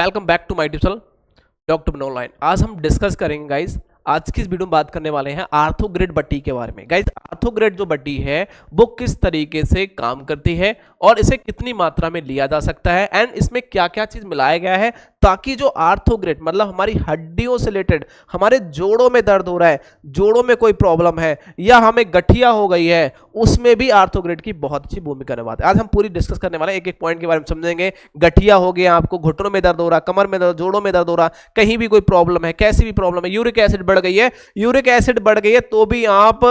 Welcome back to my tuition doctor बनोल online. आज हम डिस्कस करेंगे गाइस, आज की इस वीडियो में बात करने वाले हैं आर्थोग्रिड बट्टी के बारे में। गाइस आर्थोग्रिड जो बट्टी है वो किस तरीके से काम करती है और इसे कितनी मात्रा में लिया जा सकता है एंड इसमें क्या क्या चीज मिलाया गया है ताकि जो आर्थोग्रिड मतलब हमारी हड्डियों से रिलेटेड, हमारे जोड़ों में दर्द हो रहा है, जोड़ों में कोई प्रॉब्लम है या हमें गठिया हो गई है, उसमें भी आर्थोग्रिड की बहुत अच्छी भूमिका निभाती है। आज हम पूरी डिस्कस करने वाले हैं, एक एक पॉइंट के बारे में समझेंगे। गठिया हो गया, आपको घुटनों में दर्द हो रहा, कमर में दर्द, जोड़ों में दर्द हो रहा, कहीं भी कोई प्रॉब्लम है, कैसी भी प्रॉब्लम है, यूरिक एसिड बढ़ गई है, यूरिक एसिड बढ़ गई है तो भी आप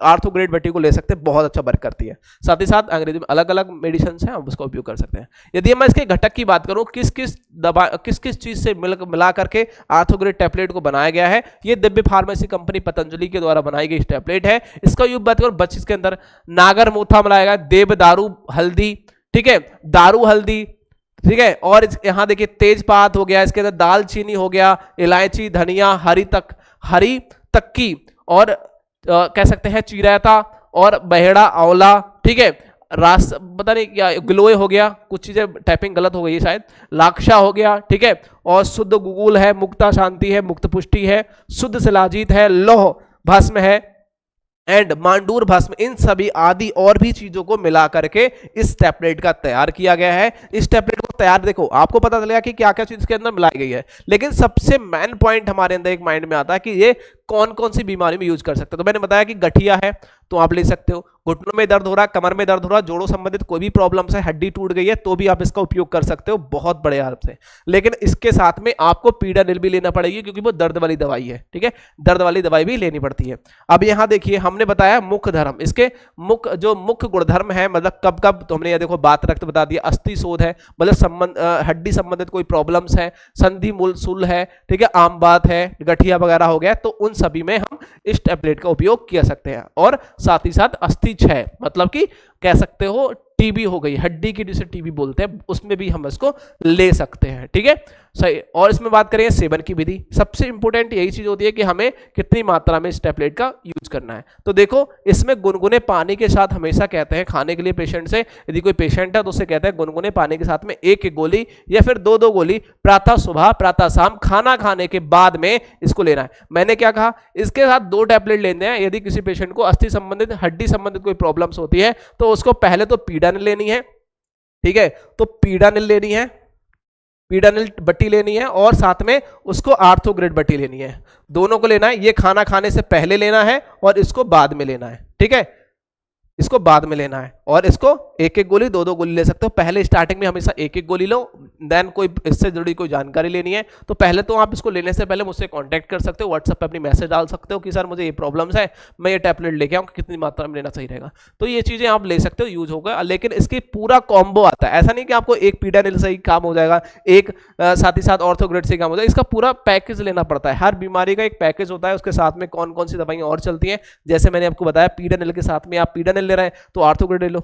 आर्थोग्रिड बट्टी को ले सकते हैं, बहुत अच्छा वर्क करती है। साथ ही साथ अंग्रेजी में अलग अलग मेडिसिन है, हम उसका उपयोग कर सकते हैं। यदि मैं इसके घटक की बात करूं, किस किस दवा किस चीज से मिला करके आर्थोग्रिड टैबलेट को बनाया गया है, ये दिव्य फार्मेसी कंपनी पतंजलि के द्वारा बनाई गई टैबलेट है। इसका यूज बात करूं, बच्चे इसके अंदर नागर मोथा मिलाया गया, देवदारू हल्दी, ठीक है, दारू हल्दी, ठीक है, और यहां देखिए तेजपात हो गया, इसके अंदर दालचीनी हो गया, इलायची, धनिया, हरी तक्की और कह सकते हैं चिरायता और बहेड़ा आंवला, ठीक है, रास पता नहीं क्या ग्लोए हो गया, कुछ चीजें टाइपिंग गलत हो गई है शायद, लाक्षा हो गया, ठीक है, और शुद्ध गुगुल है, मुक्ता शांति है, मुक्त पुष्टि है, शुद्ध शिलाजीत है, लौह भस्म है एंड मांडूर भस्म, इन सभी आदि और भी चीजों को मिला करके इस टैबलेट का तैयार किया गया है। इस टैबलेट को तैयार देखो आपको पता चलेगा कि क्या क्या चीज इसके अंदर मिलाई गई है, लेकिन सबसे मेन पॉइंट हमारे अंदर एक माइंड में आता है कि ये कौन कौन सी बीमारी में यूज कर सकते हो। तो मैंने बताया कि गठिया है तो आप ले सकते हो, घुटनों में दर्द हो रहा है, कमर में दर्द हो रहा है, जोड़ों संबंधित कोई भी प्रॉब्लम है, हड्डी टूट गई है तो भी आप इसका उपयोग कर सकते हो बहुत बड़े आराम से। लेकिन इसके साथ में आपको पीडानिल भी लेना पड़ेगी क्योंकि वो दर्द वाली दवाई है, ठीक है, दर्द वाली दवाई भी लेनी पड़ती है। अब यहां देखिए हमने बताया मुख्य धर्म, इसके मुख्य गुणधर्म है, मतलब कब कब तो हमने देखो बात रक्त बता दिया, अस्थि शोध है मतलब हड्डी संबंधित कोई प्रॉब्लम्स है, संधि मूल सूल है, ठीक है, आम बात है, गठिया वगैरह हो गया, तो उन सभी में हम इस टैबलेट का उपयोग कर सकते हैं। और साथ ही साथ अस्थि क्षय मतलब कि कह सकते हो टीबी हो गई, हड्डी की जिसे टीबी बोलते हैं, उसमें भी हम इसको ले सकते हैं, ठीक है, सही। और इसमें बात करें सेवन की विधि, सबसे इंपॉर्टेंट यही चीज होती है कि हमें कितनी मात्रा में इस टैबलेट का यूज करना है। तो देखो इसमें गुनगुने पानी के साथ हमेशा कहते हैं खाने के लिए पेशेंट से, यदि कोई पेशेंट है तो उससे कहते हैं गुनगुने पानी के साथ में एक एक गोली या फिर दो दो गोली प्रातः सुबह प्रातः शाम खाना खाने के बाद में इसको लेना है। मैंने क्या कहा, इसके साथ दो टैबलेट लेने हैं। यदि किसी पेशेंट को अस्थि संबंधित, हड्डी संबंधित कोई प्रॉब्लम्स होती है तो उसको पहले तो पीडानिल लेनी है, ठीक है, तो पीडानिल लेनी है, पीडानिल बट्टी लेनी है और साथ में उसको आर्थोग्रिड बट्टी लेनी है, दोनों को लेना है। ये खाना खाने से पहले लेना है और इसको बाद में लेना है, ठीक है, इसको बाद में लेना है। और इसको एक एक गोली दो दो गोली ले सकते हो, पहले स्टार्टिंग में हमेशा एक एक गोली लो, देन कोई इससे जुड़ी कोई जानकारी लेनी है तो पहले तो आप इसको लेने से पहले मुझसे कांटेक्ट कर सकते हो, व्हाट्सएप पे अपनी मैसेज डाल सकते हो कि सर मुझे ये प्रॉब्लम्स है, मैं ये टैबलेट लेके आऊँ, कितनी मात्रा में लेना सही रहेगा, तो ये चीजें आप ले सकते हो, यूज होगा। लेकिन इसकी पूरा कॉम्बो आता है, ऐसा नहीं कि आपको एक पीडानिल से ही काम हो जाएगा, एक साथ ही साथ ऑर्थोग्रिड से काम हो जाएगा, इसका पूरा पैकेज लेना पड़ता है। हर बीमारी का एक पैकेज होता है, उसके साथ में कौन कौन सी दवाइयां और चलती हैं, जैसे मैंने आपको बताया पीडानिल के साथ में आप पीडानिल ले रहे हैं तो आर्थोग्रिड ले लो,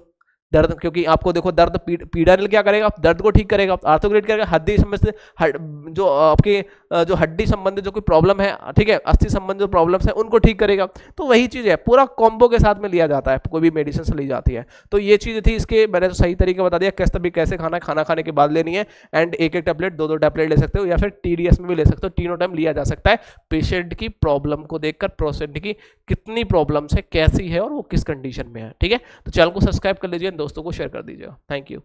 दर्द, क्योंकि आपको देखो दर्द पीडानिल क्या करेगा, दर्द को ठीक करेगा, आर्थोग्रिड करेगा हड्डी संबंधित जो आपके जो हड्डी संबंधित जो कोई प्रॉब्लम है, ठीक है, अस्थि संबंधित जो प्रॉब्लम्स है उनको ठीक करेगा। तो वही चीज है, पूरा कॉम्बो के साथ में लिया जाता है, कोई भी मेडिसिन से ली जाती है। तो ये चीज थी, इसके मैंने तो सही तरीके बता दिया किस तभी कैसे खाना खाने के बाद लेनी है एंड एक एक टैबलेट दो दो टैबलेट ले सकते हो या फिर TDS में भी ले सकते हो, तीनों टाइम लिया जा सकता है पेशेंट की प्रॉब्लम को देखकर, पेशेंट की कितनी प्रॉब्लम्स है, कैसी है और वो किस कंडीशन में है, ठीक है। तो चैनल को सब्सक्राइब कर लीजिए, दोस्तों को शेयर कर दीजिएगा। Thank you.